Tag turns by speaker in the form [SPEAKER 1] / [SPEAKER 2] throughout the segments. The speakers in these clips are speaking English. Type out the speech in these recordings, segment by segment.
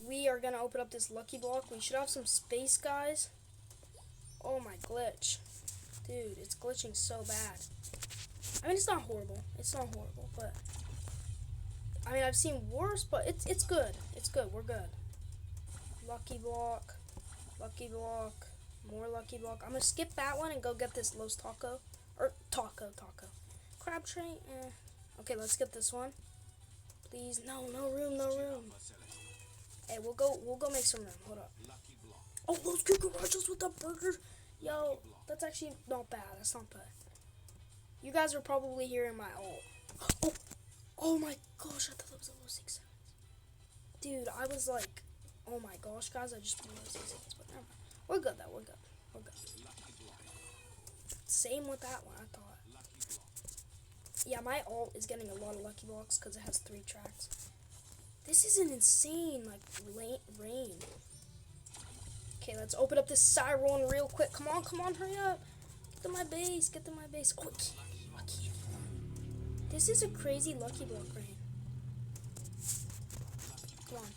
[SPEAKER 1] we are gonna open up this lucky block. We should have some space, guys. Oh my glitch. Dude, it's glitching so bad. I mean, it's not horrible. It's not horrible, but I mean, I've seen worse, but it's good. It's good. We're good. Lucky block. Lucky block. More lucky block. I'm gonna skip that one and go get this Los Taco. Or Taco. Crab tray? Okay, let's get this one. Please. No room. Hey, we'll go make some room. Hold up. Oh, those cucarachas with the burgers. Yo, that's actually not bad. That's not bad. You guys are probably hearing my ult. Oh my gosh, I thought that was a low 6 seconds. Dude, I was like, oh my gosh, guys, I just blew 6 seconds, but never mind. We're good though, we're good. Same with that one, I thought. Yeah, my ult is getting a lot of lucky blocks because it has 3 tracks. This is an insane, like, rain. Okay, let's open up this Siron real quick. Come on, hurry up. Get to my base. Oh, a key. This is a crazy lucky block rain. Come on.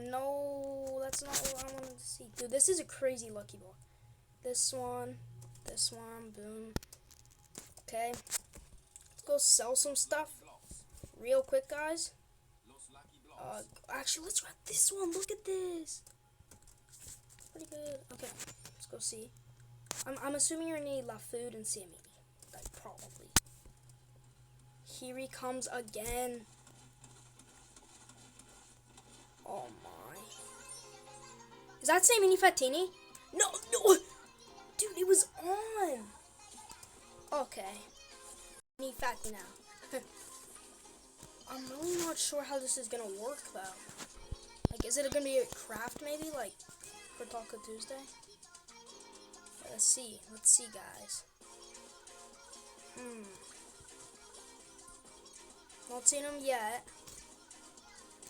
[SPEAKER 1] No, that's not what I wanted to see. Dude, this is a crazy lucky block. This one, boom. Okay. Let's go sell some stuff real quick, guys. Actually, let's grab this one. Look at this. Pretty good. Okay, let's go see. I'm assuming you're gonna need La Food and Sammy. Like, probably. Here he comes again. Oh my. Is that Sammy Fattini? No. Dude, it was on. Okay. Need Fatty now. I'm really not sure how this is gonna work though. Like, is it gonna be a craft maybe, like for Taco Tuesday? Let's see, guys. Not seen him yet.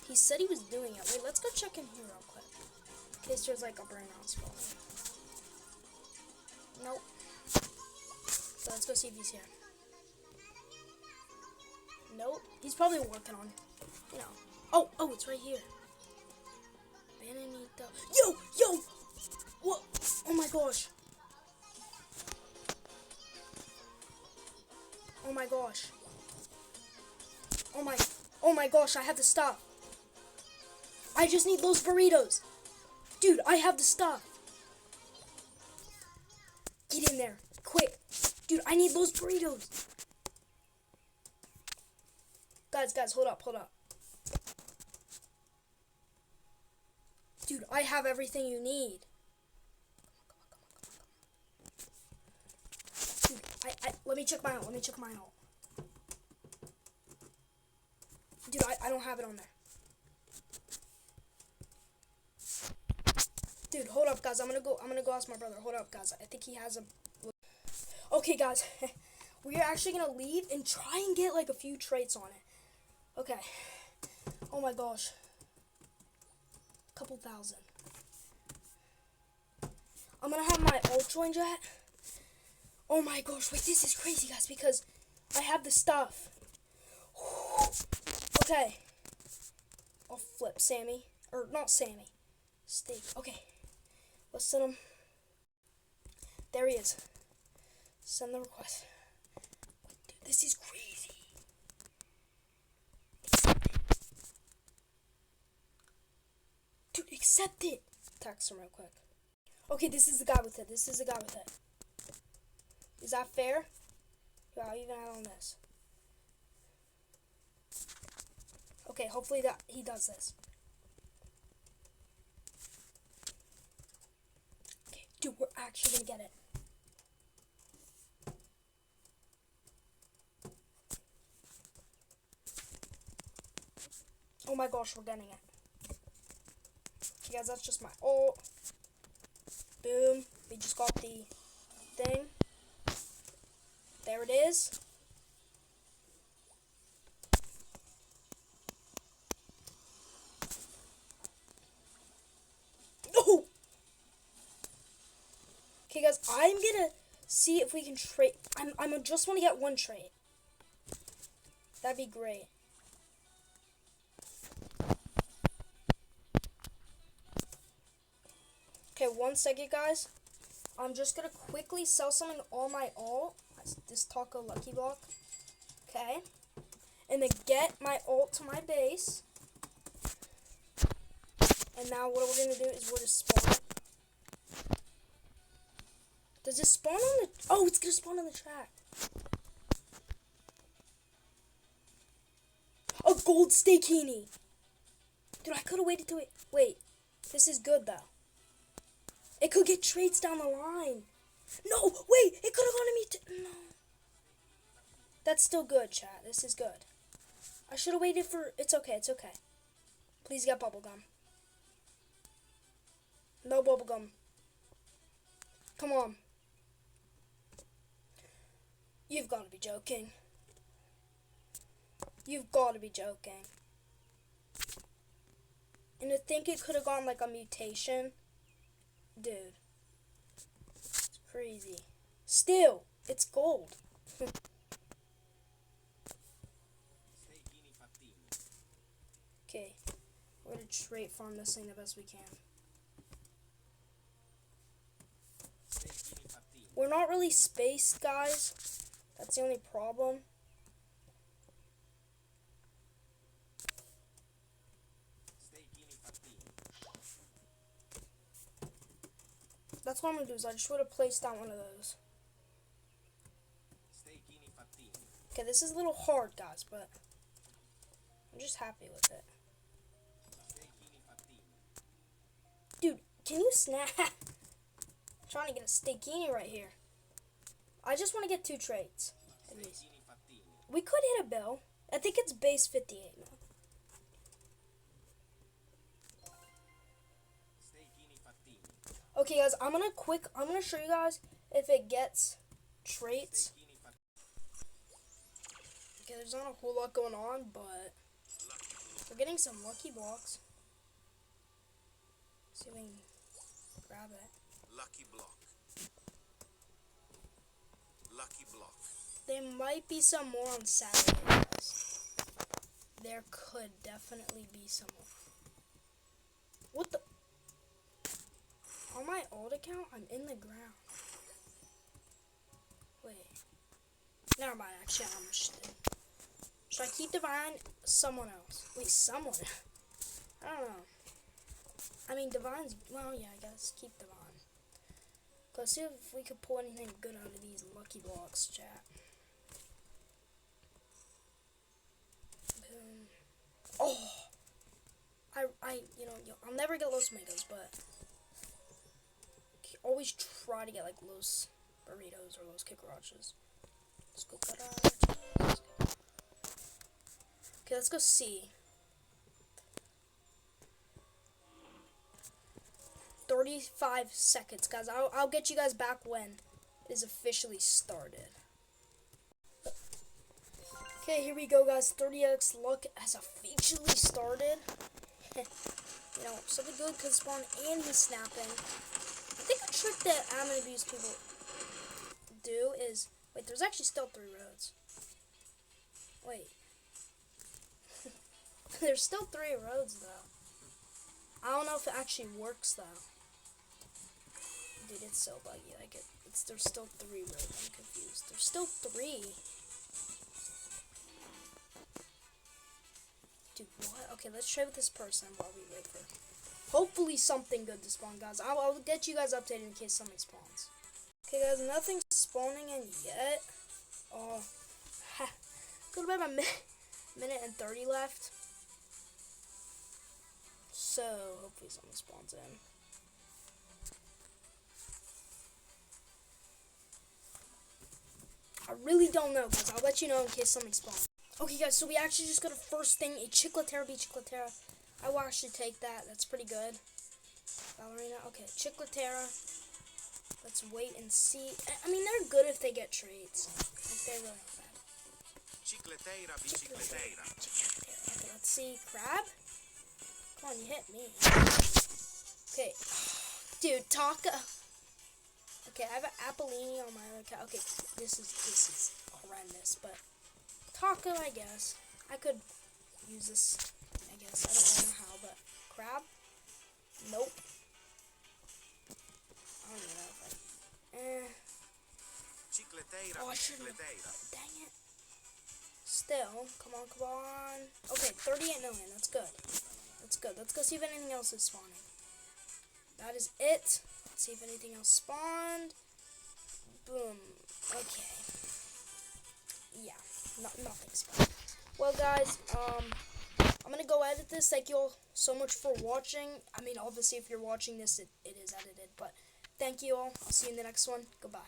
[SPEAKER 1] He said he was doing it. Wait, let's go check in here real quick. In case there's like a burnout spot. Nope. So let's go see if he's here. Nope. He's probably working on, you know. Oh, it's right here. Benedito. Yo! What? Oh my gosh. Oh my gosh, I have the stuff. I just need those burritos. Dude, I have the stuff. Get in there, quick. Dude, I need those burritos. Guys, hold up. Dude, I have everything you need. Dude, let me check my ult. Dude, I don't have it on there. Dude, hold up, guys. I'm gonna go ask my brother. Hold up, guys. I think he has a... Okay, guys. We're actually gonna leave and try and get like a few traits on it. Okay. Oh my gosh. Couple thousand. I'm gonna have my ult join jet. Oh my gosh. Wait, this is crazy, guys, because I have the stuff. Okay. I'll flip Sammy. Or not Sammy. Steak. Okay. Let's send him. There he is. Send the request. Dude, this is crazy. Accept it. Dude, accept it. Text him real quick. Okay, this is the guy with it. Is that fair? Yeah, I'll even add on this. Okay, hopefully that he does this. Okay, dude, we're actually gonna get it. Oh my gosh, we're getting it. Okay, guys, that's just my ult. Boom. We just got the thing. There it is. No! Okay, guys, I'm gonna see if we can trade. I just want to get one trade. That'd be great. Okay, 1 second, guys. I'm just gonna quickly sell something on my alt. This taco lucky block. Okay. And then get my alt to my base. And now what we're gonna do is we're just spawn it. Does it spawn on the... Oh, it's gonna spawn on the track. A gold steakini. Dude, I could have waited till it... Wait. This is good, though. It could get traits down the line. No, wait. It could have gone to me too. No. That's still good, chat. This is good. I should have waited for... It's okay. It's okay. Please get bubblegum. No bubblegum. Come on. You've got to be joking. You've got to be joking. And to think it could have gone like a mutation. Dude. It's crazy. Still, it's gold. Okay. We're going to trait farm this thing the best we can. We're not really spaced, guys. That's the only problem. That's what I'm going to do is I just would have placed down one of those. Okay, this is a little hard, guys, but I'm just happy with it. Dude, can you snap? I'm trying to get a steakini right here. I just want to get 2 traits. At least. We could hit a bill. I think it's base 58 now. Okay, guys, I'm gonna show you guys if it gets traits. Okay, there's not a whole lot going on, but we're getting some lucky blocks. See if we can grab it.
[SPEAKER 2] Lucky block. Lucky block.
[SPEAKER 1] There might be some more on Saturday, guys. There could definitely be some more. What the? On my old account, I'm in the ground. Wait. Never mind, actually, I'm interested. Should I keep Divine? Someone else. Wait, someone? I don't know. I mean, Divine's... Well, yeah, I guess keep Divine. Let's see if we could pull anything good out of these lucky blocks, chat. Boom. Oh! I'll never get Los Mangoes, but... always try to get like Los Burritos or Los Cucarachas. Let's go garage. Okay, let's go C. 35 seconds, guys. I'll get you guys back when it is officially started. Okay, here we go, guys. 30x luck has officially started. Something good could spawn and he's snapping. I think a trick that admin abuse people do is... Wait, there's actually still 3 roads. Wait. There's still 3 roads, though. I don't know if it actually works, though. Dude, it's so buggy. There's still 3 roads. I'm confused. There's still 3. Dude, what? Okay, let's try with this person while we wait for... Hopefully something good to spawn, guys. I'll get you guys updated in case something spawns. Okay, guys, nothing's spawning in yet. Oh, got about a minute and 30 left. So, hopefully something spawns in. I really don't know, guys. I'll let you know in case something spawns. Okay, guys, so we actually just got a first thing, a Chiclotera B Chiclotera. I will actually take that. That's pretty good. Ballerina. Okay, Chiclotera. Let's wait and see. I mean, they're good if they get traits. Like, they're really not bad.
[SPEAKER 2] Chiclotera B Chiclotera.
[SPEAKER 1] Okay, let's see. Crab? Come on, you hit me. Okay. Dude, Taka. Okay, I have an Apollini on my other account. Okay, this is horrendous, but Taka, I guess. I could use this, I guess. I don't know how, but crab? Nope. I don't even know if
[SPEAKER 2] Chicleteira,
[SPEAKER 1] Oh, I shouldn't have.
[SPEAKER 2] bicicleteira.
[SPEAKER 1] Dang it. Still, come on, come on. Okay, 38 million. That's good. That's good. Let's go see if anything else is spawning. That is it. Let's see if anything else spawned. Boom. Okay. Yeah, nothing spawned. Well, guys, I'm gonna go edit this. Thank you all so much for watching. I mean, obviously, if you're watching this, it is edited, but thank you all. I'll see you in the next one. Goodbye.